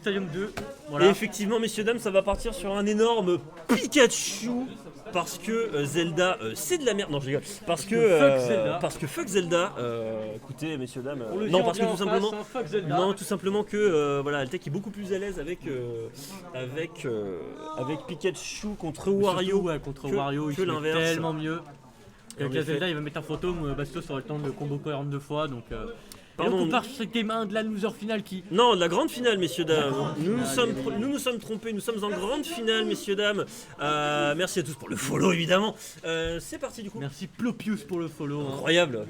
Stadium 2. Et Voilà. effectivement, messieurs, dames, ça va partir sur un énorme Pikachu. Parce que Zelda, c'est de la merde. Non, je rigole. Parce que fuck Zelda. Écoutez, messieurs, dames. On le dit Non, en parce que bien tout en simplement. face, hein, fuck Zelda. Non, tout simplement que voilà, Altec est beaucoup plus à l'aise avec Pikachu contre Mais Wario. surtout, ouais, contre que- Wario, il que se met l'inverse. tellement mieux. En Avec la effet. Zelda, il va mettre un fantôme, Bastos aura le temps de combo 42 fois. Donc, et Pardon. donc on part sur cette game 1 de la loser finale qui. Non, la grande finale, messieurs, dames. Nous finale, nous sommes trompés, nous sommes en grande finale, messieurs, dames. Merci à tous pour le follow, évidemment. C'est parti, du coup. Merci Plopius pour le follow. Hein. Incroyable.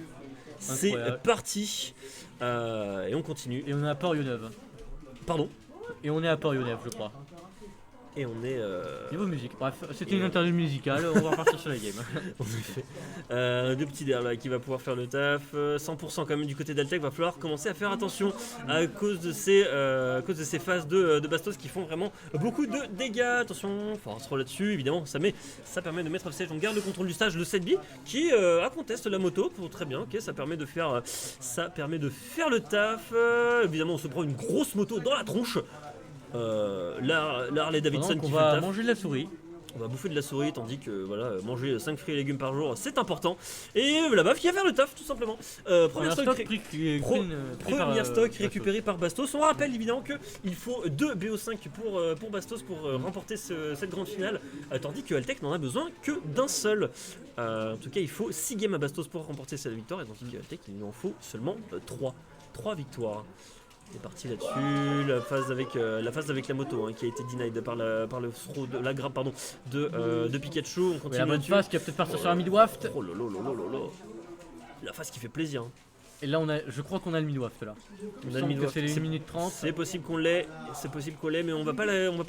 C'est Incroyable. parti. Et on continue. Et on est à Port-Yoneuve. Pardon. Et on est à Port-Yoneuve, je crois. Et on est. Niveau musique. Bref, c'était une interview musicale, on va repartir sur la game. En effet. Deux petits derrière là qui va pouvoir faire le taf. 100% quand même du côté d'Altec. Va falloir commencer à faire attention à cause de ces phases de Bastos qui font vraiment beaucoup de dégâts. Attention, faut se là-dessus. Évidemment, ça permet de mettre le siège. On garde le contrôle du stage, le 7B qui conteste la moto. Pour très bien. Ok, ça permet de faire le taf. Évidemment, on se prend une grosse moto dans la tronche. La Harley Davidson Pendant qui qu'on fait le va taf. manger de la souris. On va bouffer de la souris tandis que voilà, manger 5 fruits et légumes par jour c'est important. Et la baffe qui va faire le taf tout simplement. Premier stock, premier stock récupéré par Bastos. On rappelle évidemment qu'il faut 2 BO5 pour Bastos pour remporter cette grande finale. Tandis que Altec n'en a besoin que d'un seul. En tout cas il faut 6 games à Bastos pour remporter cette victoire. Et tandis que Altec il lui en faut seulement 3. 3 victoires. C'est parti là-dessus, la phase avec la moto qui a été denied par la grappe de Pikachu. On Mais continue la bonne là-dessus. phase qui va peut-être partir sur un mid-waft. Oh lolo lolo lolo. La phase qui fait plaisir. Hein. Et là, je crois qu'on a le mid-waft là. Il me semble que c'est les 1 minute 30. C'est possible qu'on l'ait, mais on va pas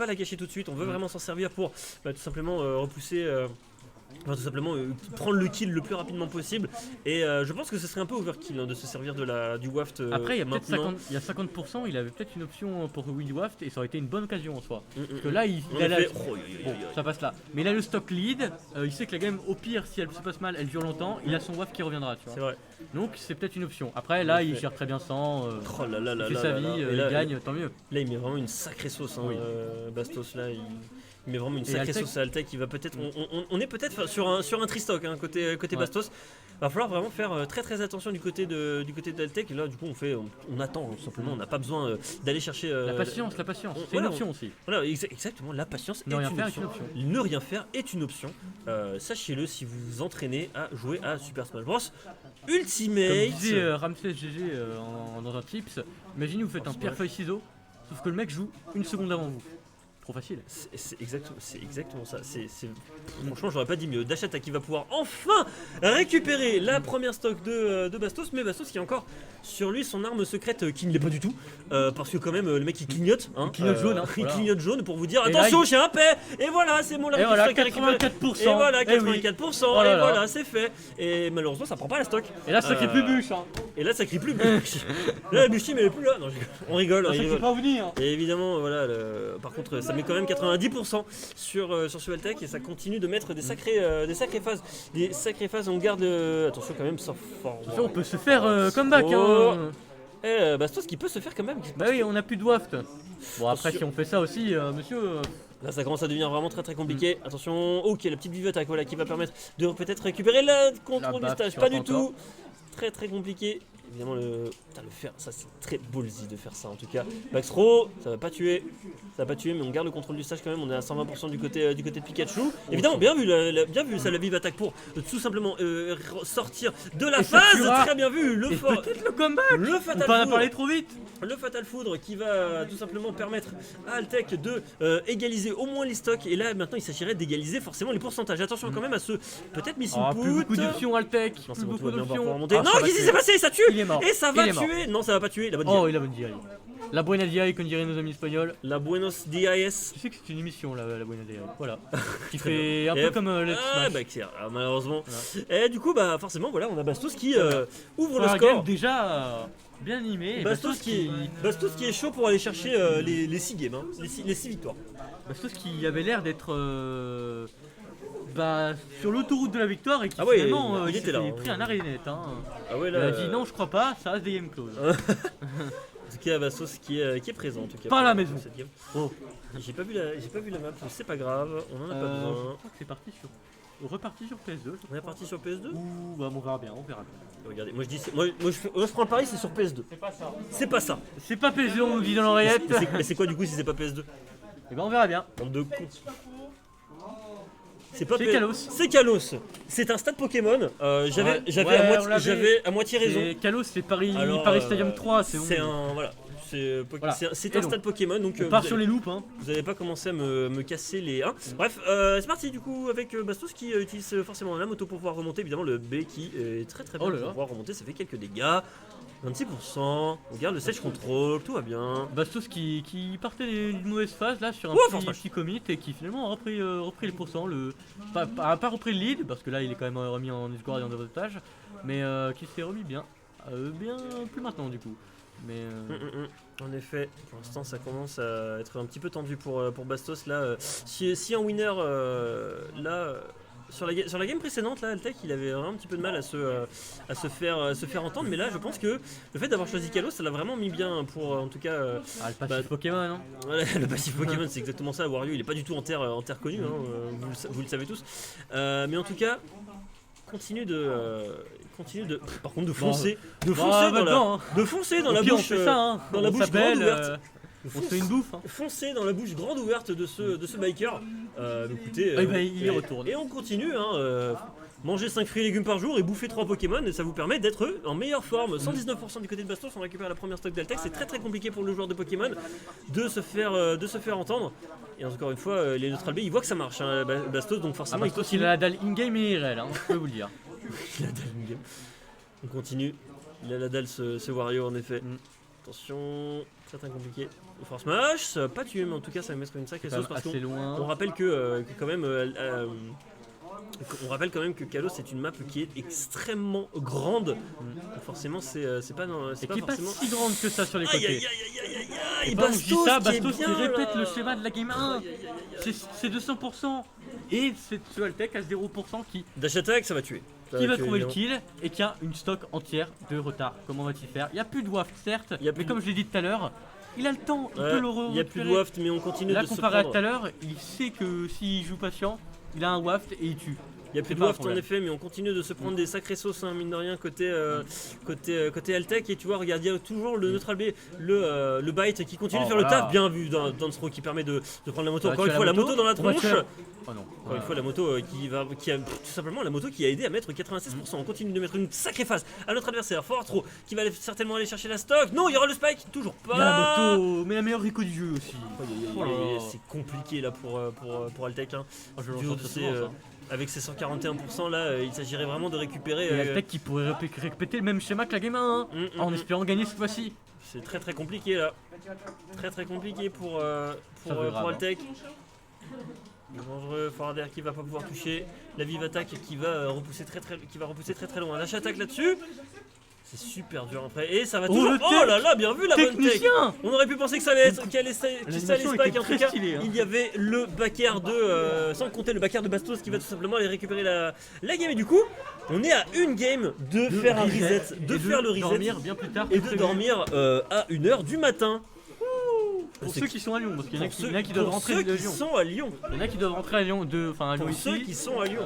la gâcher tout de suite. On veut vraiment s'en servir pour tout simplement repousser. Tout simplement prendre le kill le plus rapidement possible. Et je pense que ce serait un peu overkill de se servir du waft. Après, il y a peut-être maintenant. 50%, il avait peut-être une option pour Wind Waft et ça aurait été une bonne occasion en soi. Parce que mm. là, il En a la. effet. Bon, ça passe là. Mais il a le stock lead, il sait que la game, au pire, si elle se passe mal, elle dure longtemps, il a son waft qui reviendra, tu C'est vois. vrai. Donc, c'est peut-être une option. Après, là, En il effet. gère très bien sans. Oh là là là Il fait là sa là vie, là. Et il là, gagne, tant mieux. Là, il met vraiment une sacrée sauce, Oui. Bastos. Là, il met vraiment une Et sacrée Altec sauce à Altec. Il va peut-être, on est peut-être sur un tristock côté Ouais. Bastos. Va falloir vraiment faire très très attention du côté d'Altec. Et là, du coup, on attend tout simplement. On n'a pas besoin d'aller chercher. La patience, c'est voilà, une option aussi. Voilà, exactement. La patience Ne est rien une faire option. est une option. Ne rien faire est une option. Sachez-le si vous vous entraînez à jouer à Super Smash Bros Ultimate. Comme disait Ramsey GG dans un tips, imaginez vous faites un pierre-feuille-ciseau, sauf que le mec joue une seconde avant vous. Trop facile. C'est exactement ça. Franchement, j'aurais pas dit mieux. Dachata qui va pouvoir enfin récupérer la première stock de Bastos, mais Bastos qui a encore sur lui son arme secrète qui ne l'est pas du tout, parce que quand même le mec il clignote. Il clignote jaune, il voilà. clignote jaune pour vous dire Et là, attention, j'ai un paix. Et voilà, c'est mon Et arme voilà, qui récupère. 84%. Et voilà, Eh oui. 84%. Oh là et là. voilà, c'est fait. Et malheureusement, ça prend pas la stock. Et là, ça crie plus bûche. Hein. Et là, ça crie plus bûche. Là, la bûche, mais elle est plus là. Non, on rigole. Ça crie pas venir. Et évidemment, voilà, par contre, ça met quand même 90% sur Altec et ça continue de mettre des sacrées phases. Des sacrées phases, on garde. Attention quand même, sans fort. On peut se faire comeback. Oh. Hein. Bastos qui peut se faire quand même. Bah oui, on a plus de waft. Bon, après, Attention. si on fait ça aussi, monsieur. Là, ça commence à devenir vraiment très très compliqué. Attention, ok, la petite vive attaque voilà, qui va permettre de peut-être récupérer le contrôle du baffe stage. sur Pas un du encore. tout. Très très compliqué. Évidemment, le faire, ça c'est très ballsy de faire ça en tout cas. Backthrow, ça va pas tuer. Ça va pas tuer, mais on garde le contrôle du stage quand même. On est à 120% du côté de Pikachu. Évidemment, bien vu, ça la vive attaque pour tout simplement sortir de la Et phase. Sakura. Très bien vu, le Et fort. peut-être le comeback. Le On Fatal peut en Foudre. parler trop vite. Le Fatal Foudre qui va tout simplement permettre à Altec de égaliser au moins les stocks. Et là maintenant il s'agirait d'égaliser forcément les pourcentages. Attention quand même à ce peut-être missing Ah, put. plus beaucoup d'options Altec. Non, Plus c'est bon, tout beaucoup va bien, on va pouvoir d'options. monter. Ah, Non, ça va qu'est-ce qui tuer. s'est passé? Ça tue. Il est mort. Et ça va Il est mort. tuer. Non, ça va pas tuer. La bonne Oh, il a bonne DI. La Buena DI, comme diraient nos amis espagnols. La Buenos Dias. Tu sais que c'est une émission, la Buena DI. Voilà. Qui Très fait un bien. peu comme Let's Ah, Smash. bah, malheureusement. Et du coup, bah, forcément, voilà, on a Bastos qui ouvre le Un score. game déjà bien animé. Et Bastos qui est chaud pour aller chercher les 6 games, hein, les 6 victoires. Bastos qui avait l'air d'être sur l'autoroute de la victoire et qui Ah ouais, finalement il était là, s'est hein. pris un arrêt net. Hein. Ah ouais, Il a dit non, je crois pas, ça reste des game close. tout cas, Bastos qui est présent. En tout cas, pas à la maison. Cette game. Oh. J'ai pas vu la map, c'est pas grave, on en a pas besoin. Je crois que c'est parti sur. Reparti sur PS2. On est parti sur PS2. Ouh, bah on verra bien, on verra bien. Regardez, moi je dis, moi je prends le pari, c'est sur PS2. C'est pas ça. C'est pas ça. C'est pas PS2, on nous dit dans l'oreillette. Mais c'est quoi du coup si c'est pas PS2? Et bah on verra bien. Bande de cons. C'est pas Kalos. C'est Kalos. C'est un stade Pokémon. J'avais à moitié raison. Kalos, c'est Paris, Alors, Paris Stadium 3. C'est un voilà. C'est un stade Pokémon, donc on part sur les loops. Hein. Vous n'allez pas commencer à me casser les 1. Bref, c'est parti du coup avec Bastos qui utilise forcément la moto pour pouvoir remonter. Évidemment, le B qui est très bien pour pouvoir remonter. Ça fait quelques dégâts. 26%. On garde le Sage Control, tout va bien. Bastos qui partait d'une mauvaise phase là sur un petit commit et qui finalement a repris les pourcents. Pas repris le lead parce que là il est quand même remis en escouade et en désavantage. Mais qui s'est remis bien. Bien plus maintenant du coup. Mais En effet, pour l'instant ça commence à être un petit peu tendu pour Bastos là. Si un winner là sur la game précédente là, Altec il avait vraiment un petit peu de mal à se faire entendre, mais là je pense que le fait d'avoir choisi Kalos ça l'a vraiment mis bien pour en tout cas. Le passif Pokémon hein. Le passif Pokémon c'est exactement ça. Wario il est pas du tout en terre connue, hein, vous le savez tous. Mais en tout cas continue de par contre de foncer dans la bouche dans la bouche grande ouverte. On se fait une bouffe. Hein. Foncer dans la bouche grande ouverte de ce biker. Écoutez, il y retourne. Et on continue. Manger 5 fruits et légumes par jour et bouffer 3 Pokémon, et ça vous permet d'être en meilleure forme. 119% du côté de Bastos, on récupère la première stock d'Altec. C'est très compliqué pour le joueur de Pokémon de se faire entendre. Et encore une fois, les Neutral B, ils voient que ça marche, hein, Bastos, donc forcément Bastos, il a la dalle in-game et IRL, hein, je peux vous le dire. Il a la dalle in-game. On continue. Il a la dalle ce Wario en effet. Attention, certains compliqués. Force Smash, ça va pas tuer, mais en tout cas ça va mettre une sacrée sauce parce qu'on rappelle que quand même. On rappelle quand même que Kalos c'est une map qui est extrêmement grande. Donc forcément c'est pas forcément si grande que ça sur les côtés. Et Bastos qui répète le schéma de la game 1. C'est 200% et c'est ce Altec à 0% qui dash attack ça va tuer. Qui va trouver le kill et qui a une stock entière de retard. Comment va-t-il faire? Il n'y a plus de waft certes, mais comme je l'ai dit tout à l'heure, il a le temps, il peut le récupérer. Il n'y a plus de waft mais on continue de se prendre. Là comparé à tout à l'heure, il sait que s'il joue patient, il a un waft et il tue. Il n'y a plus de waft en effet, mais on continue de se prendre des sacrées sauces, hein, mine de rien, côté Altec. Et tu vois, regarde, il y a toujours le Neutral B, le Bite qui continue de faire le taf, bien vu dans ce throw qui permet de prendre la moto. Encore une fois, la moto dans la tronche. Encore une fois, la moto qui a tout simplement la moto qui a aidé à mettre 96%. On continue de mettre une sacrée phase à notre adversaire, fort trop, qui va certainement aller chercher la stock. Non, il y aura le spike, toujours pas. La moto, mais la meilleure Rico du jeu aussi. C'est compliqué là pour Altec. Hein. Avec ses 141% là, il s'agirait vraiment de récupérer. Et Altec qui pourrait répéter le même schéma que la game 1 en espérant gagner cette fois-ci. C'est très compliqué là. Très compliqué pour Altec. Dangereux, Farader qui va pas pouvoir toucher. La vive attaque qui va repousser très loin. Lâche attaque là-dessus. C'est super dur après. Et ça va toujours. Oh là là, bien vu la bonne tech. On aurait pu penser que ça allait être qu'il allait spike. En tout cas, il y avait le backer de sans compter le backer de Bastos qui va tout simplement aller récupérer la game. Et du coup, on est à une game de faire un reset, de faire le reset dormir bien plus tard et de dormir à 1h du matin. Pour ceux qui sont à Lyon, parce qu'il y en a qui doivent rentrer de Lyon. Il y en a qui doivent rentrer à Lyon, à Lyon ici. Ceux qui sont à Lyon.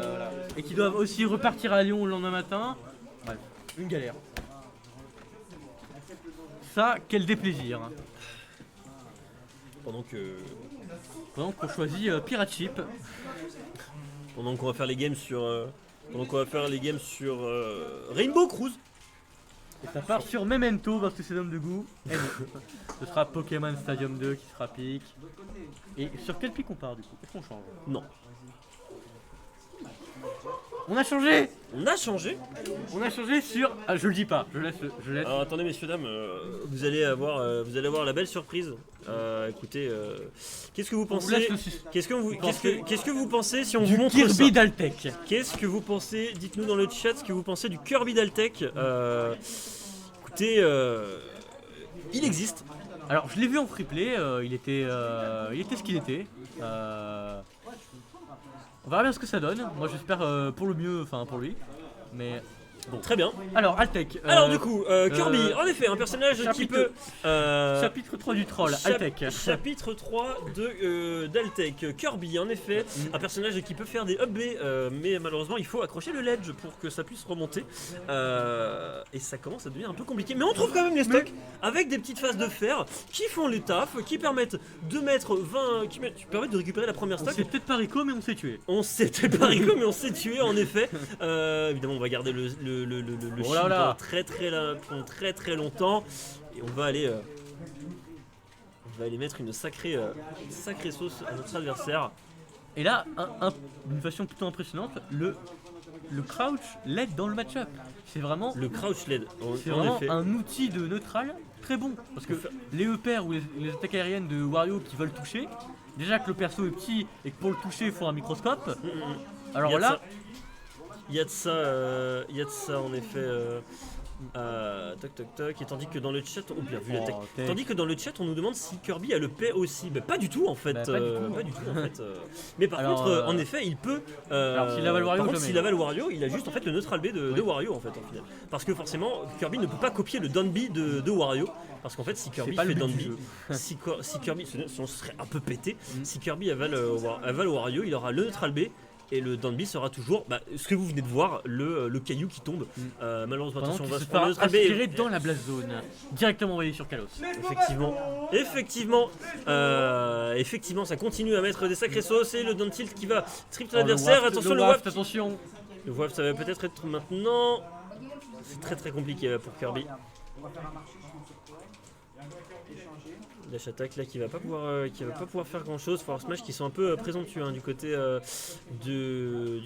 Et qui doivent aussi repartir à Lyon le lendemain matin. Bref, une galère. Ça, quel déplaisir. Pendant qu'on choisit Pirate Ship. Pendant qu'on va faire les games sur Rainbow Cruise. Et ça part sur Memento parce que c'est d'homme de goût. Et non. Ce sera Pokémon Stadium 2 qui sera pique. Et sur quel pic on part du coup? Est-ce qu'on change? Non. On a changé. On a changé sur... Ah, je le dis pas, je laisse. Alors attendez messieurs dames, vous allez avoir la belle surprise. Écoutez, qu'est-ce que vous pensez? Qu'est-ce que vous pensez si on vous montre Kirby ça? d'Altec. Qu'est-ce que vous pensez? Dites-nous dans le chat ce que vous pensez du Kirby d'Altec. Écoutez, il existe. Alors je l'ai vu en freeplay, il était ce qu'il était. On verra bien ce que ça donne. Moi j'espère pour le mieux, enfin pour lui. Mais Bon, très bien. Alors, Altec. Alors, du coup, Kirby, en effet, un personnage qui peut. Chapitre 3 du troll, Altec. Chapitre 3 d'Altec. Kirby, en effet, un personnage qui peut faire des up B, mais malheureusement, il faut accrocher le ledge pour que ça puisse remonter. Et ça commence à devenir un peu compliqué. Mais on trouve quand même les stocks avec des petites phases de fer qui font les tafs, qui permettent de mettre 20. Qui permettent de récupérer la première stock. On s'est peut-être pas Rico, mais on s'est tué. On s'est peut-être pas Rico, mais on s'est tué, en effet. Évidemment, on va garder le shield très très longtemps et on va aller mettre une sacrée sauce à notre adversaire. Et là, une façon plutôt impressionnante, le crouch LED dans le match-up. C'est vraiment le crouch LED. C'est vraiment un outil de neutral très bon parce que les EPR ou les attaques aériennes de Wario qui veulent toucher, déjà que le perso est petit et que pour le toucher il faut un microscope. Alors là. Il y a de ça en effet. Toc. Et tandis que dans le chat, tandis que dans le chat, on nous demande si Kirby a le paix aussi. Bah, pas du tout en fait. Pas du tout en fait. Mais par contre, en effet, il peut. Alors s'il avale Wario, s'il avale Wario, il a juste en fait le neutral B de Wario en fait en final. Parce que forcément, Kirby ne peut pas copier le down B de Wario. Parce qu'en fait, si Kirby fait down B, si Kirby, sinon ce serait un peu pété. Si Kirby avale Wario, il aura le neutral B. Et le down B sera toujours ce que vous venez de voir, le caillou qui tombe. Malheureusement, attention, on va se prendre le aspirer dans la blast zone, directement envoyé sur Kalos. Effectivement, ça continue à mettre des sacrées sauces et le down tilt qui va triple l'adversaire. Attention, le waft. Attention. Le waft, ça va peut-être être maintenant. C'est très très compliqué pour Kirby. Dash attaque là qui va pas pouvoir faire grand chose. Force Smash qui sont un peu présomptueux du côté de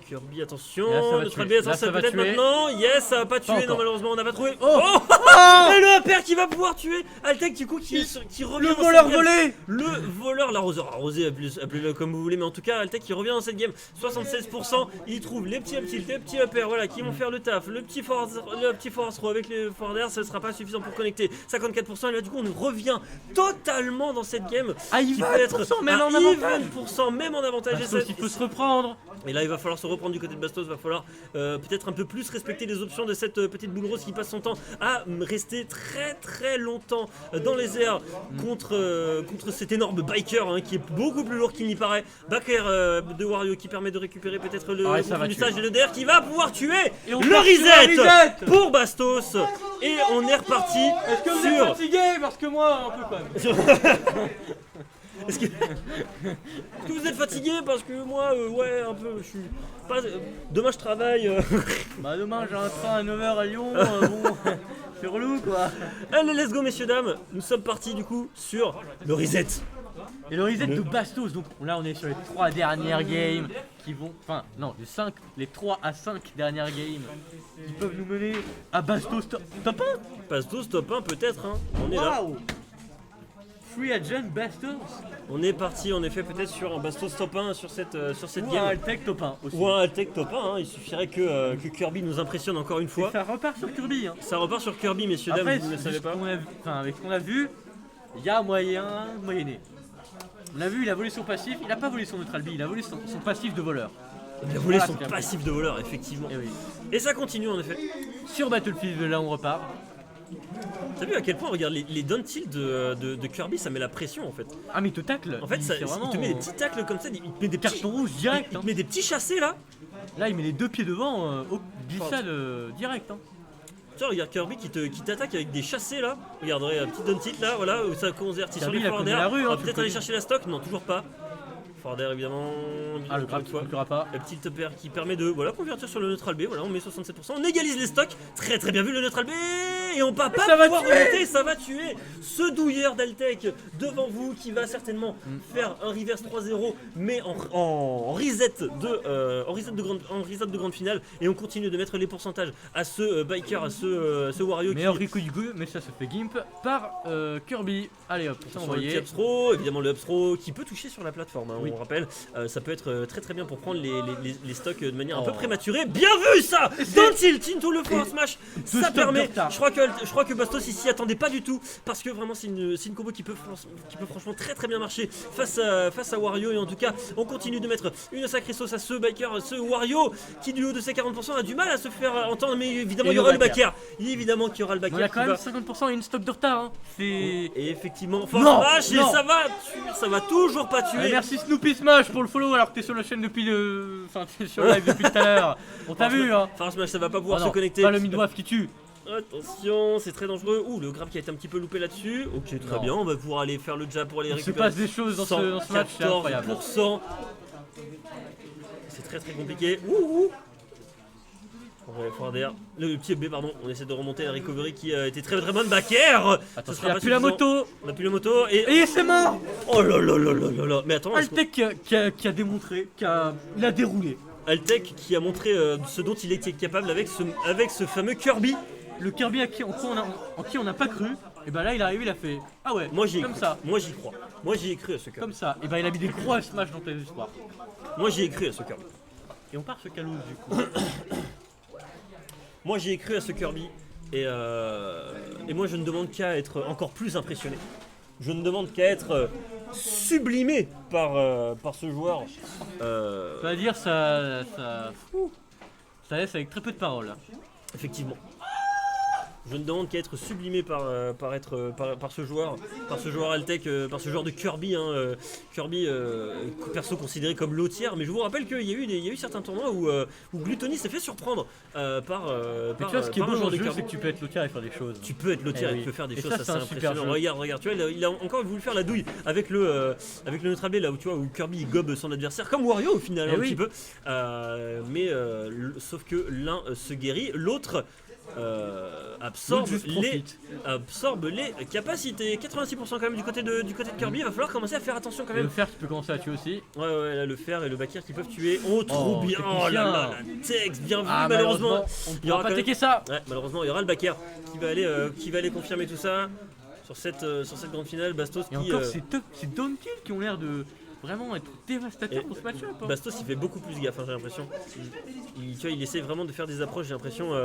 Kirby. Attention, notre AB, ça peut être maintenant. Yes, ça va pas tuer. Non, malheureusement, on n'a pas trouvé. Et le APR qui va pouvoir tuer Altec du coup qui revient. Le voleur volé. Le voleur, l'arroseur arrosé, appelez-le comme vous voulez, mais en tout cas Altec qui revient dans cette game. 76%. Il trouve les petits uptilts, les petits APR, voilà, qui vont faire le taf. Le petit force throw avec les forward air, ça ne sera pas suffisant pour connecter. 54%. Et là du coup on revient totalement dans cette game qui peut être même en avantage. 20% même en avantage. Bastos, il peut se reprendre. Et là il va falloir se reprendre du côté de Bastos, il va falloir peut-être un peu plus respecter les options de cette petite boule rose qui passe son temps à rester très très longtemps dans les airs contre cet énorme biker qui est beaucoup plus lourd qu'il n'y paraît. Backer de Wario qui permet de récupérer peut-être le message et le DR qui va pouvoir tuer le reset pour Bastos. Et on est reparti. Est-ce que vous êtes fatigué? Parce que moi, un peu quand même. Est-ce que vous êtes fatigué? Parce que moi, ouais, un peu. Je suis pas. Demain, je travaille. Demain, j'ai un train à 9h à Lyon. Bon, c'est relou quoi. Allez, let's go, messieurs, dames. Nous sommes partis du coup sur le reset. Et le reset de Bastos. Donc là, on est sur les 3 dernières games qui vont. Enfin, non, les 3 à 5 dernières games qui peuvent nous mener à Bastos top 1. Bastos top 1, peut-être. On est là. Free agent Bastos. On est parti en effet peut-être sur un Bastos top 1 sur cette game. Ou un Altec top 1 aussi. Ou un Altec top 1, il suffirait que Kirby nous impressionne encore une fois. Et ça repart sur Kirby. Ça repart sur Kirby, messieurs, dames, vous ne le savez pas. Avec ce qu'on a vu, il y a moyenné. On a vu, il a volé son passif, il a pas volé son neutral B, il a volé son passif de voleur. Il a volé son passif de voleur, effectivement. Et ça continue en effet. Sur Battlefield, là on repart. T'as vu à quel point, regarde, les down tilt de Kirby, ça met la pression en fait. Ah mais il te tacle. En fait, il te met des petits tacles comme ça, il te met des cartons rouges direct. Il te met des petits chassés là. Là, il met les 2 pieds devant, au glissade direct. Tu vois, regarde Kirby qui t'attaque avec des chassés là. Regarde, un petit down tilt là, voilà, où ça commence à sur les forward air. On va peut-être aller chercher la stock, non, toujours pas. Forward air évidemment. Le grab qui ne pas. Le petit upper qui permet de convertir sur le neutral B. Voilà, on met 67%. On égalise les stocks. Très très bien vu le neutral B. Et on va pas pouvoir remonter. Ça va tuer ce douilleur d'Altec devant vous qui va certainement faire un reverse 3-0, mais en reset de grande finale. Et on continue de mettre les pourcentages à ce biker, à ce Wario. Meilleur Rico du coup, mais ça se fait gimp par Kirby. Allez hop, ça envoyé. Le up throw, évidemment le up throw qui peut toucher sur la plateforme. On rappelle, ça peut être très très bien pour prendre les stocks de manière un peu prématurée. Bien vu ça. Dans le tilt into le forward smash, ça permet. Je crois que je crois que Bastos ici attendait pas du tout parce que vraiment c'est une combo qui peut franchement très bien marcher face à Wario. Et en tout cas on continue de mettre une sacrée sauce à ce Baker, ce Wario qui du haut de ses 40% a du mal à se faire entendre, mais évidemment il y aura le Baker. Évidemment qu'il y aura le Baker. Il y a quand même 50% et une stock de retard hein. Et effectivement Smash et ça va toujours pas tuer. Merci Snoopy Smash pour le follow alors que t'es sur la chaîne depuis t'es sur le live depuis tout à l'heure. On t'a vu hein. Smash ça va pas pouvoir se connecter. Pas le midwave qui tue. Attention, c'est très dangereux. Ouh, le grab qui a été un petit peu loupé là-dessus. Ok, très bien, on va pouvoir aller faire le jab pour aller récupérer. Il se passe des choses dans ce match, c'est incroyable. 14%. C'est très compliqué. Ouh. Le petit B, pardon, on essaie de remonter la recovery qui a été très bonne. Backer. Attention, on a plus la moto. On a plus la moto et c'est mort. Oh là. Mais attends. Altec qui a démontré, il a déroulé. Altec qui a montré ce dont il était capable avec ce fameux Kirby. Le Kirby en qui on n'a pas cru. Et bah là il est arrivé, il a fait ah ouais. Moi j'y ai comme cru. ça. Moi j'y crois. Moi j'y ai cru à ce Kirby. Comme ça. Et bah il a mis des gros smash dans tes espoirs. Moi j'y ai cru à ce Kirby. Et on part ce Kalos du coup. Moi j'y ai cru à ce Kirby et moi je ne demande qu'à être encore plus impressionné. Je ne demande qu'à être sublimé par ce joueur. Ça veut dire ça laisse avec très peu de paroles. Effectivement. Je ne demande qu'à être sublimé par ce joueur Altec, par ce joueur de Kirby. Kirby, perso considéré comme low tier, mais je vous rappelle qu'il y a eu certains tournois où Gluttony s'est fait surprendre par tu vois, ce qui est beau dans le jeu, c'est que tu peux être low tier et faire des choses. Tu peux être low tier et tu peux faire des choses, ça c'est impressionnant. Regarde, tu vois, il a encore voulu faire la douille avec le neutral B là où tu vois où Kirby gobe son adversaire comme Wario au final un petit peu. Sauf que l'un se guérit, l'autre absorbe les capacités. 86% quand même du côté de Kirby. Il va falloir commencer à faire attention quand même. Le fer qui peut commencer à tuer aussi. Ouais, là, le fer et le Bakir qui peuvent tuer. Oh, trop bien. Oh là là, la Tex, bien vu. Malheureusement, on ne pourra pas attaquer ça. Ouais, malheureusement, il y aura le Bakir qui va aller confirmer tout ça sur cette grande finale. Bastos et qui. Encore ces down kills qui ont l'air de vraiment être dévastateur pour ce match-up. Bastos il fait beaucoup plus gaffe, j'ai l'impression. Il essaie vraiment de faire des approches, j'ai l'impression qu'il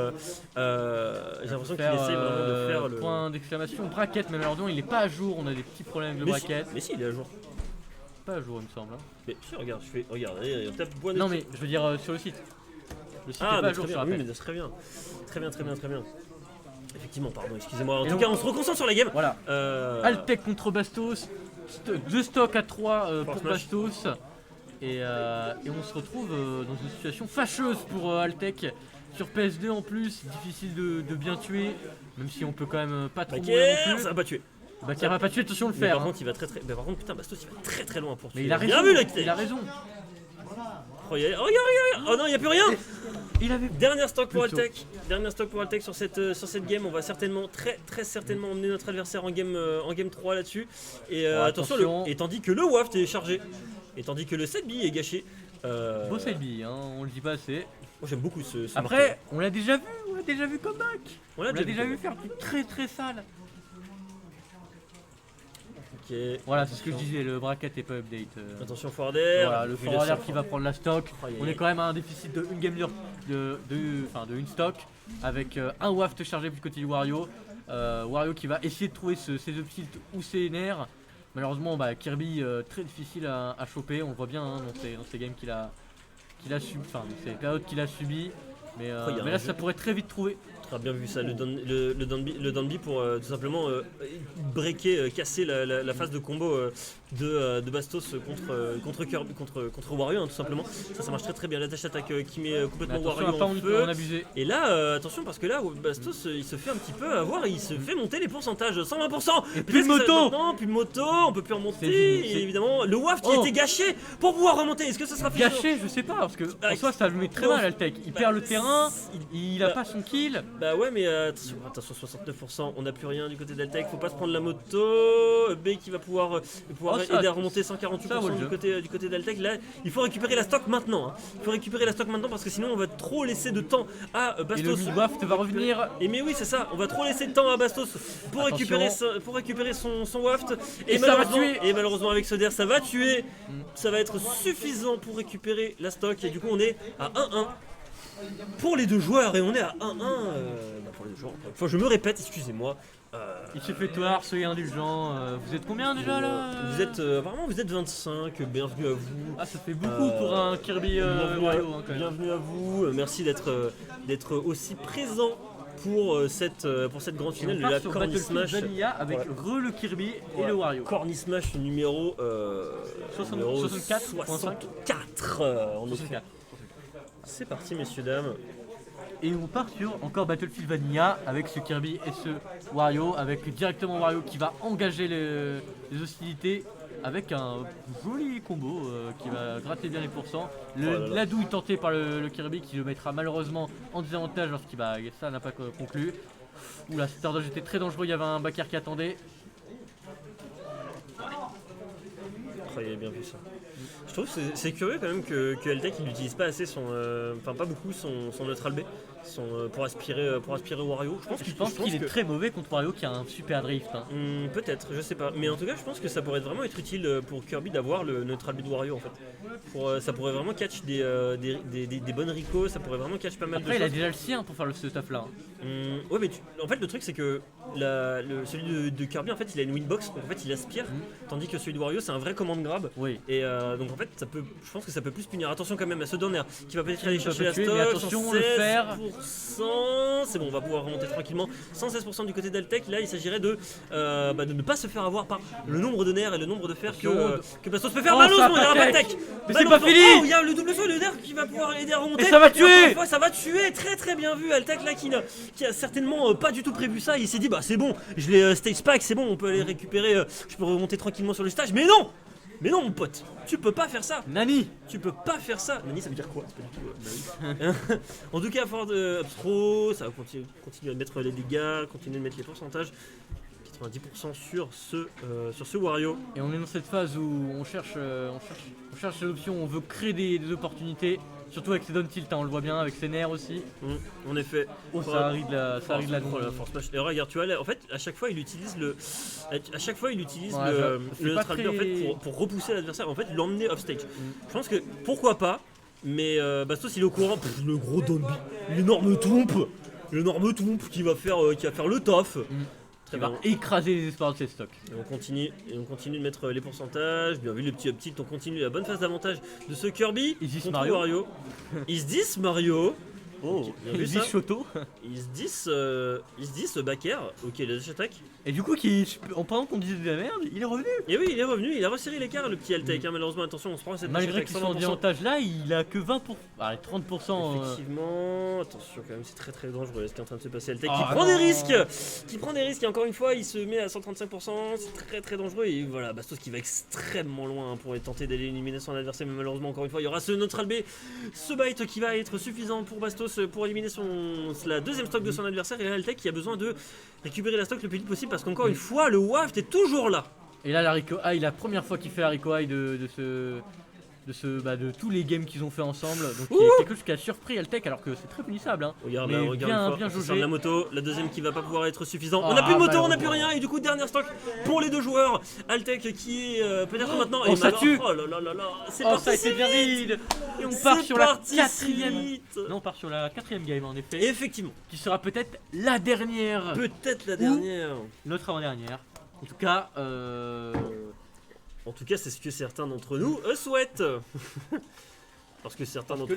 essaie vraiment de faire le point d'exclamation bracket, mais malheureusement il n'est pas à jour, on a des petits problèmes avec le bracket. Mais si, il est à jour. Pas à jour il me semble. Mais si, regarde, il tape bois. Non mais je veux dire sur le site. Le site est pas à jour, oui, mais très bien. Très bien. Effectivement, pardon, excusez-moi. En tout cas, on se reconcentre sur la game. Voilà. Altec contre Bastos. 2 stocks à 3 pour Bastos et on se retrouve dans une situation fâcheuse pour Altec sur PS2 en plus, difficile de bien tuer, même si on peut quand même pas trop mourir non plus. Ça va pas tuer. Bakir va pas tuer, attention le faire. Par contre il va par contre putain Bastos il va très loin pour tuer. Mais il a raison, il a raison. Regarde, oh non il y a plus rien. Dernière stock pour Altec. Sur cette game. On va certainement, très certainement emmener notre adversaire en game 3 là-dessus. Et attention, et tandis que le waft est chargé. Et tandis que le 7B est gâché. Beau 7B, on le dit pas assez. Moi j'aime beaucoup ce Après, marqueur. on l'a déjà vu comeback. On l'a déjà vu faire du très sale. Okay. Voilà, c'est ce que je disais, le bracket est pas update. Attention forwarder. Voilà, le forwarder qui va prendre la stock. On est quand même à un déficit de une game de une stock avec un waft chargé du côté du Wario. Wario qui va essayer de trouver ses uptilts ou ses nerfs. Malheureusement, Kirby très difficile à choper. On le voit bien dans ces games qu'il a subi, enfin dans ces périodes qu'il a subi. Mais là, ça pourrait très vite trouver. Bien vu ça, le down B pour tout simplement breaker, casser la phase de combo de Bastos contre Kirby, contre Wario, tout simplement. Ça marche très bien. La dash attack qui met complètement Wario en feu. Et là, attention parce que là, Bastos il se fait un petit peu avoir, il se fait monter les pourcentages, 120%. Et plus de moto. Non, plus de moto, on peut plus remonter. Et évidemment, le waft qui a été gâché pour pouvoir remonter. Est-ce que ça sera gâché? Je sais pas parce que en soi ça le met très mal Altec. Il perd le terrain, il a pas son kill. Bah ouais, mais attention 69%, on n'a plus rien du côté d'Altec, faut pas se prendre la moto. B qui va pouvoir aider à remonter 148% du côté d'Altec. Là, il faut récupérer la stock maintenant. Il faut récupérer la stock maintenant parce que sinon on va trop laisser de temps à Bastos. Et le mi-waft va revenir. Et mais oui, c'est ça, on va trop laisser de temps à Bastos pour récupérer son waft. Et malheureusement avec ce der, ça va tuer. Ça va être suffisant pour récupérer la stock et du coup on est à 1-1. pour les deux joueurs et on est à 1-1 pour les deux joueurs. Enfin, je me répète, excusez-moi. Il se fait tard, soyez indulgents. Vous êtes combien déjà là? Vous êtes vraiment vous êtes 25, bienvenue à vous. Ah, ça fait beaucoup pour un Kirby Wario quand même. Bienvenue à vous, merci d'être aussi présent pour cette grande finale de la Corny Smash Vanilla avec le Kirby et le Wario. Corny Smash numéro 64. C'est parti messieurs dames. Et on part sur encore Battlefield Vanilla avec ce Kirby et ce Wario, avec directement Wario qui va engager les hostilités avec un joli combo qui va gratter bien les pourcents. La douille tentée par le Kirby qui le mettra malheureusement en désavantage lorsqu'il ça n'a pas conclu. Oula, cet dodge était très dangereux, il y avait un backer qui attendait. Il avait bien vu ça. Je trouve que c'est curieux quand même que LTech il n'utilise pas assez pas beaucoup son neutral B pour aspirer Wario. Je pense qu'il est très mauvais contre Wario qui a un super drift. Hein. Peut-être, je sais pas. Mais en tout cas, je pense que ça pourrait vraiment être utile pour Kirby d'avoir le neutral B de Wario en fait. Ça pourrait vraiment catch des bonnes Rico, ça pourrait vraiment catch pas mal de choses. Après, il a déjà le sien pour faire ce stuff là. Ouais, mais en fait, le truc c'est que celui de Kirby en fait il a une winbox, donc en fait il aspire, tandis que celui de Wario c'est un vrai command grab. Oui. Et donc en fait, je pense que ça peut plus punir. Attention quand même à ce donner qui va peut-être aller chercher la stock. Mais attention, le faire. C'est bon, on va pouvoir remonter tranquillement. 116% du côté d'Altec. Là, il s'agirait de ne pas se faire avoir par le nombre de nerfs et le nombre de fers que Bastos peut faire. Malheureusement, il y a un Baltec. Mais c'est pas fini. Il y a le double saut et le nerf qui va pouvoir aider à remonter. Et ça va tuer. Ça va tuer. Très très bien vu. Altec là qui a certainement pas du tout prévu ça. Il s'est dit c'est bon, je l'ai stage pack, c'est bon, on peut aller récupérer. Je peux remonter tranquillement sur le stage. Mais non. Mais non mon pote, tu peux pas faire ça. Nani, tu peux pas faire ça. Nani ça veut dire quoi? C'est pas du tout. En tout cas, Ford Upstro, ça va continuer à mettre les dégâts, continuer de mettre les pourcentages. 90% sur ce Wario. Et on est dans cette phase où on cherche des options, on veut créer des opportunités. Surtout avec ses down tilt, on le voit bien, avec ses nerfs aussi. En effet. Ça arrive de la force smash. Et regarde, tu vois, là, en fait, à chaque fois, il utilise le neutral B en fait, pour repousser l'adversaire. En fait, l'emmener off stage. Je pense que pourquoi pas, mais Bastos il est au courant. Le gros down B, l'énorme tomp qui va faire le taf. Il va écraser les espoirs de ses stocks. Et on continue de mettre les pourcentages. Bien vu les petits up-tilt, on continue la bonne phase d'avantage de ce Kirby. Is Mario. Is this Mario? Oh, is this Shoto? Is this Backer? Ok, la dash attack. Et du coup, pendant qu'on disait de la merde, il est revenu. Et oui, il est revenu, il a resserré l'écart le petit Altec. Malheureusement, attention, on se prend cette malgré qu'il soit en désavantage là, il a que 20%. Allez, 30%. Effectivement, attention quand même, c'est très très dangereux ce qui est en train de se passer. Altec qui prend des risques. Et encore une fois, il se met à 135%. C'est très très dangereux. Et voilà, Bastos qui va extrêmement loin pour tenter d'aller éliminer son adversaire. Mais malheureusement, encore une fois, il y aura ce neutral B, ce bite qui va être suffisant pour Bastos pour éliminer la deuxième stock de son adversaire. Et là, Altec qui a besoin de récupérer la stock le plus vite possible parce qu'encore une fois, le waft est toujours là. Et là, la Rico High, la première fois qu'il fait la Rico High de tous les games qu'ils ont fait ensemble. Donc il y a quelque chose qui a surpris Altec alors que c'est très punissable. Hein. Regarde bien jaugé. La moto, la deuxième qui va pas pouvoir être suffisante. On n'a plus de moto, on n'a plus rien et du coup dernière stock pour les deux joueurs. Altec qui est peut-être maintenant. Ça tue. Oh là là là là, c'est parti. Ça a été bien vite. Et on part sur la quatrième. Non, on part sur la quatrième game en effet. Effectivement. Qui sera peut-être la dernière. Peut-être la dernière. Notre avant-dernière. En tout cas. En tout cas, c'est ce que certains d'entre nous souhaitent. Parce que certains d'entre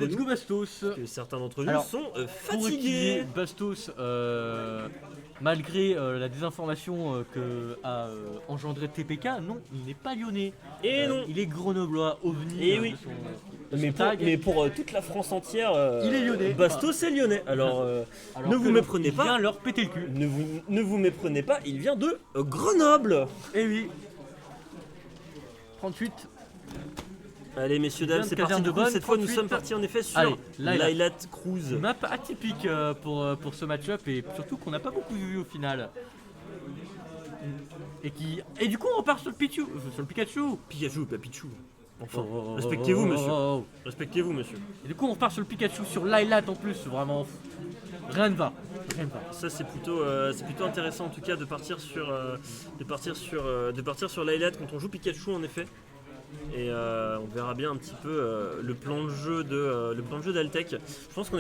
nous sont fatigués. Bastos, malgré la désinformation que a engendré TPK, non, il n'est pas lyonnais. Et non, il est grenoblois, ovni. Et oui. Mais pour toute la France entière, il est lyonnais. Bastos est lyonnais. Alors ne vous méprenez pas. Il vient leur péter le cul. Ne vous méprenez pas, il vient de Grenoble. Et oui. 38. Allez messieurs dames, c'est parti. Cette fois nous sommes partis en effet sur Lylat Cruise. Map atypique pour ce match-up et surtout qu'on n'a pas beaucoup vu au final. Et du coup on repart sur le Pikachu. Pikachu, pas Pichu. Enfin, respectez-vous monsieur. Respectez-vous monsieur. Et du coup on repart sur le Pikachu, sur Lylat en plus, vraiment. Rien ne va. Ça c'est plutôt intéressant en tout cas de partir sur Lylat quand on joue Pikachu en effet. Et on verra bien un petit peu le plan de jeu d'Altec. Je pense qu'on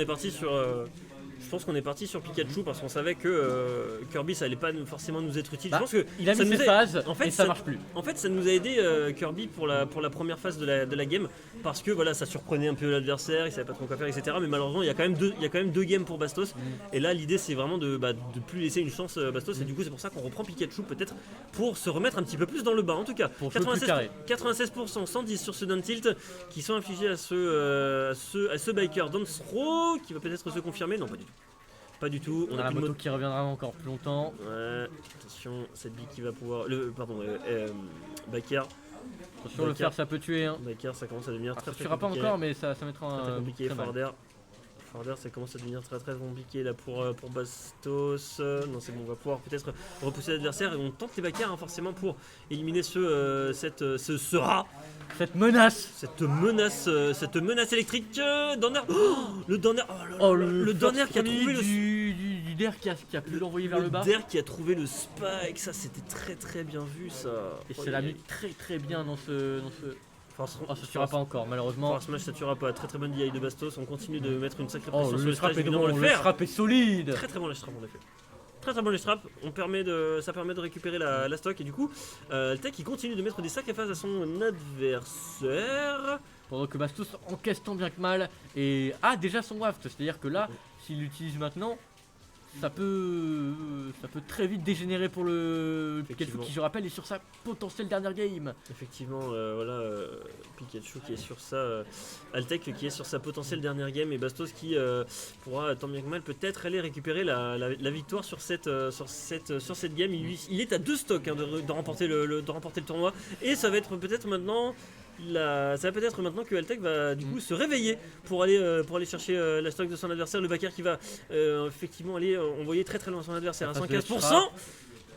est parti sur Pikachu parce qu'on savait que Kirby ça allait pas forcément nous être utile. Je pense que il a mis ses phases et ça marche plus. En fait ça nous a aidé Kirby pour la première phase de la game parce que voilà ça surprenait un peu l'adversaire, il savait pas trop quoi faire etc. Mais malheureusement il y a quand même deux games pour Bastos et là l'idée c'est vraiment de plus laisser une chance Bastos et du coup c'est pour ça qu'on reprend Pikachu peut-être pour se remettre un petit peu plus dans le bas en tout cas. Pour 96%, 110 sur ce down tilt qui sont infligés à ce biker down throw qui va peut-être se confirmer. Non, pas du tout. Pas du tout. On a la moto qui reviendra encore plus longtemps. Ouais, attention, cette bille qui va pouvoir. Biker. Attention, le fer ça peut tuer. Hein. Biker ça commence à devenir très compliqué. Pas encore, mais ça mettra très compliqué. Farder ça commence à devenir très compliqué là pour Bastos. Non c'est bon, on va pouvoir peut-être repousser l'adversaire et on tente les backers hein, forcément pour éliminer ce rat. Cette menace électrique. Donner. Le Donner. Le Donner qui a trouvé du Der qui a pu l'envoyer vers le bas. Le Der qui a trouvé le spike, ça c'était très bien vu ça. Et c'est l'a mis très bien dans ce. Ça tuera pas encore malheureusement. Force Smash ça tuera pas, très bonne DI de Bastos, on continue de mettre une sacrée pression sur le stage, le frappe est solide. Très bon les strap en effet. Très bon les straps, ça permet de récupérer la stock et du coup Altec qui continue de mettre des sacrées phases à son adversaire. Pendant que Bastos encaisse tant bien que mal et a déjà son waft, c'est-à-dire que là s'il l'utilise maintenant ça peut très vite dégénérer pour le Pikachu qui je rappelle est sur sa potentielle dernière game. Effectivement Pikachu qui est sur ça, Altec qui est sur sa potentielle dernière game et Bastos qui pourra tant bien que mal peut-être aller récupérer la victoire sur cette game. Il est à 2 stocks hein, de remporter le tournoi et ça va être peut-être maintenant que Altec va du coup se réveiller pour aller chercher la stock de son adversaire, le backer qui va effectivement aller envoyer très loin son adversaire à 115%.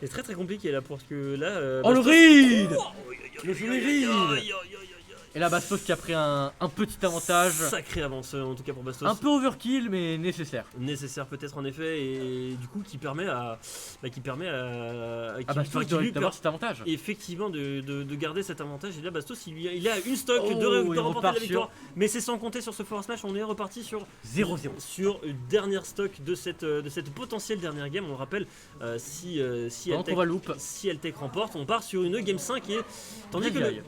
C'est très compliqué là parce que là le read. Le jeu read. Et là Bastos qui a pris un petit avantage. Sacré avance en tout cas pour Bastos. Un peu overkill mais nécessaire. Nécessaire peut-être en effet et du coup qui permet à Bastos d'avoir cet avantage. Effectivement de garder cet avantage et là Bastos il a une stock de remporter la victoire. Mais c'est sans compter sur ce force smash, on est reparti sur 0-0. Sur une dernière stock de cette potentielle dernière game. On le rappelle si Altec remporte, on part sur une game 5 et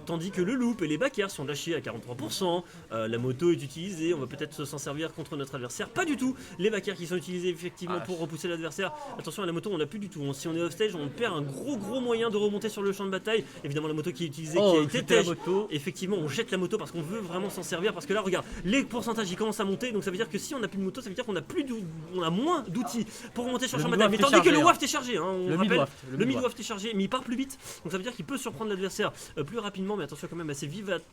tandis que le loop et les backers sont lâchés à 43%, la moto est utilisée, on va peut-être s'en servir contre notre adversaire, pas du tout, les backers qui sont utilisés effectivement pour repousser l'adversaire, attention à la moto on n'a plus du tout, si on est off stage on perd un gros moyen de remonter sur le champ de bataille, évidemment la moto qui est utilisée qui a été tège, effectivement on jette la moto parce qu'on veut vraiment s'en servir, parce que là regarde, les pourcentages ils commencent à monter, donc ça veut dire que si on n'a plus de moto, ça veut dire qu'on a moins d'outils pour remonter sur le champ de bataille, mais tandis que le waft est chargé, hein, on rappelle, le mid-waft est chargé, mais il part plus vite, donc ça veut dire qu'il peut surprendre l'adversaire plus rapidement, mais attention quand même à ses vives attaques.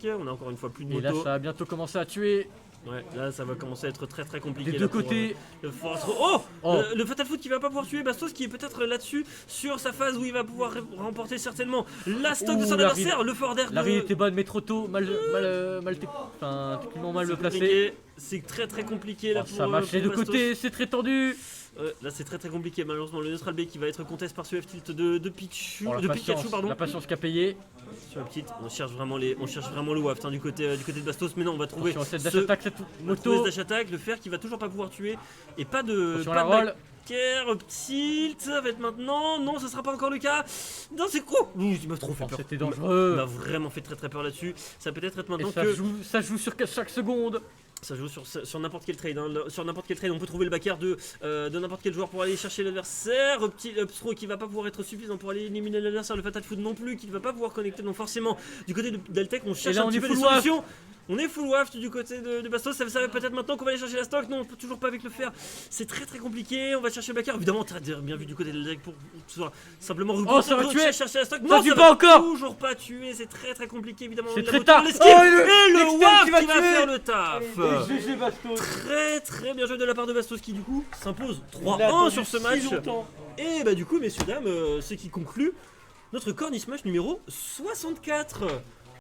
On a encore une fois plus de moto. Et là ça va bientôt commencer à tuer. Ouais, là ça va commencer à être très compliqué. Des deux côtés. Le Fatal Foot qui va pas pouvoir tuer Bastos qui est peut-être là-dessus sur sa phase où il va pouvoir remporter certainement la stock de son adversaire. Le Farder. La ride était bonne mais trop tôt, techniquement mal placé. C'est très compliqué là. Ça marche des deux côtés, c'est très tendu. Là c'est très compliqué malheureusement le Neutral B qui va être contest par ce F-tilt de Pikachu, pardon. La patience qui a payé. Sur la petite, on cherche vraiment le waft hein, du côté de Bastos, mais non on va trouver cette moto, dash attack, le fer qui va toujours pas pouvoir tuer et pas de tilt, ça va être maintenant, non ça sera pas encore le cas, non c'est quoi, il m'a trop fait peur, c'était dangereux, il m'a vraiment fait très peur là-dessus, ça peut être maintenant ça joue sur chaque seconde. Ça joue sur n'importe quel trade, hein. Sur n'importe quel trade on peut trouver le backer de n'importe quel joueur pour aller chercher l'adversaire, petit upthrow qui va pas pouvoir être suffisant pour aller éliminer l'adversaire, le Fatal Foot non plus qui ne va pas pouvoir connecter, donc forcément du côté d'Altec on cherche un petit peu les solutions. On est full waft du côté de Bastos, ça va peut-être maintenant qu'on va aller chercher la stock, non toujours pas avec le fer, c'est très compliqué, on va chercher le backer, évidemment très bien vu du côté de l'Altec pour simplement ça va tuer, chercher la stock, non ça va encore toujours pas tuer, c'est très compliqué évidemment, c'est très tard, et le waft qui va faire le taf. GG Bastos. Très bien joué de la part de Bastos qui du coup s'impose 3-1 sur ce match. Et du coup messieurs dames, ce qui conclut notre Corny Smash numéro 64.